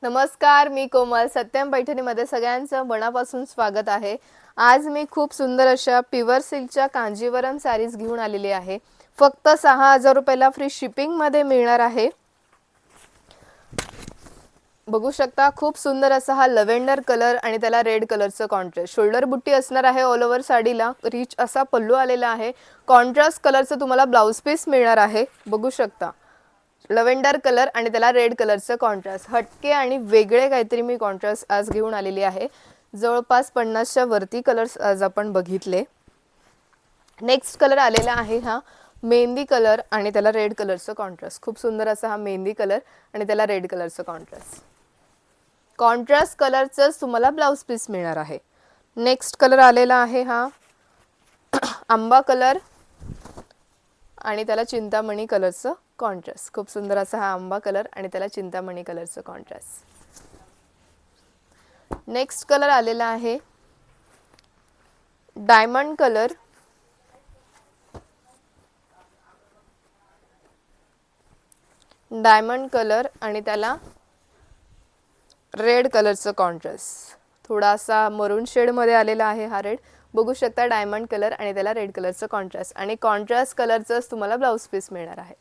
नमस्कार, मी कोमल. सत्यम पैठणीमध्ये सगळ्यांचं मनापासून स्वागत आहे. आज मी खूप सुंदर अशा प्युअर सिल्कच्या कांजीवरम साडीज घेऊन आलेली आहे. फक्त 6000 रुपयाला फ्री शिपिंग मध्ये मिळणार आहे. बघू शकता, खूप सुंदर असा हा लव्हेंडर कलर आणि त्याला रेड कलरचं कॉन्ट्रास्ट. शोल्डर बुट्टी असणार आहे. ऑल ओव्हर साडीला रिच असा पल्लू आलेला आहे. कॉन्ट्रास्ट कलरचं तुम्हाला ब्लाउज पीस मिळणार आहे. बघू शकता, लव्हेंडर कलर आणि त्याला रेड कलरचं कॉन्ट्रास्ट. हटके आणि वेगळे काहीतरी मी कॉन्ट्रास्ट आज घेऊन आलेली आहे. जवळपास 50च्या वरती कलर्स आज आपण बघितले. नेक्स्ट कलर आलेला आहे हा मेहंदी कलर आणि त्याला रेड कलरचं कॉन्ट्रास्ट. खूप सुंदर असा हा मेहंदी कलर आणि त्याला रेड कलरचं कॉन्ट्रास्ट. कॉन्ट्रास्ट कलरचंच तुम्हाला ब्लाउज पीस मिळणार आहे. नेक्स्ट कलर आलेला आहे हा आंबा कलर आणि त्याला चिंतामणी कलरचं कॉन्ट्रास्ट. खूप सुंदर असा हा आंबा कलर आणि त्याला चिंतामणी कलरचं कॉन्ट्रास्ट. नेक्स्ट कलर आलेला आहे डायमंड कलर आणि त्याला रेड कलरचं कॉन्ट्रास्ट. थोडासा मरून शेड मध्ये आलेला आहे हा रेड. बघू शकता, डायमंड कलर आणि त्याला रेड कलरचं कॉन्ट्रास्ट आणि कॉन्ट्रास्ट कलरचंच तुम्हाला ब्लाउज पीस मिळणार आहे.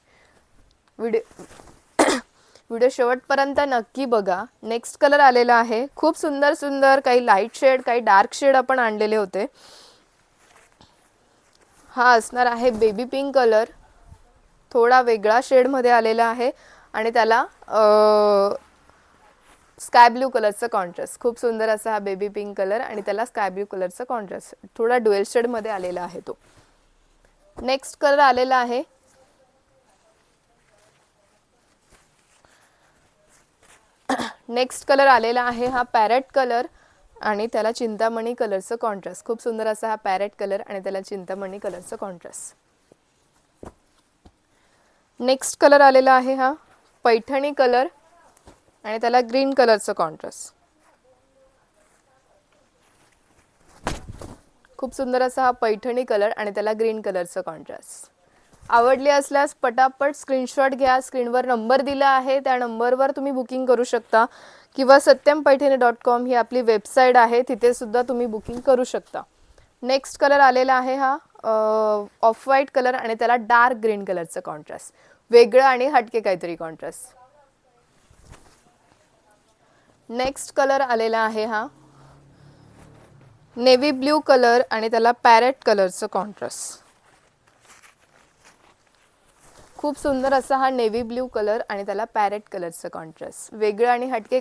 व्हिडिओ शेवटपर्यंत नक्की बघा. नेक्स्ट कलर आलेला आहे खूप सुंदर सुंदर, काही लाईट शेड काही डार्क शेड आपण आणलेले होते. हा असणार आहे बेबी पिंक कलर. थोडा वेगळा शेड मध्ये आलेला आहे आणि त्याला स्काय ब्लू कलरचं कॉन्ट्रास्ट. खूप सुंदर असा हा बेबी पिंक कलर आणि त्याला स्काय ब्लू कलरचं कॉन्ट्रास्ट. थोडा ड्युएल शेड मध्ये आलेला आहे तो. नेक्स्ट कलर आलेला आहे हा पॅरेट कलर आणि त्याला चिंतामणी कलरचं कॉन्ट्रास्ट. खूप सुंदर असा हा पॅरेट कलर आणि त्याला चिंतामणी कलरचं कॉन्ट्रास्ट. नेक्स्ट कलर आलेला आहे हा पैठणी कलर आणि त्याला ग्रीन कलरचं कॉन्ट्रास्ट. खूप सुंदर असा हा पैठणी कलर आणि त्याला ग्रीन कलरचं कॉन्ट्रास्ट. आवडली असल्यास पटापट स्क्रीनशॉट घ्या. स्क्रीनवर नंबर दिला आहे, त्या नंबरवर तुम्ही बुकिंग करू शकता किंवा satyam.com ही आपली वेबसाईट आहे, तिथे सुद्धा तुम्ही बुकिंग करू शकता. नेक्स्ट कलर आलेला आहे हा ऑफ व्हाईट कलर आणि त्याला डार्क ग्रीन कलरचं कॉन्ट्रास्ट. वेगळं आणि हटके काहीतरी कॉन्ट्रास्ट. नेक्स्ट कलर आलेला आहे हा नेव्ही ब्ल्यू कलर आणि त्याला पॅरेट कलरचं कॉन्ट्रास्ट. खूप सुंदर असा हा नेव्ही ब्ल्यू कलर आणि त्याला पॅरेट कलरचं कॉन्ट्रास्ट. वेगळं आणि हटके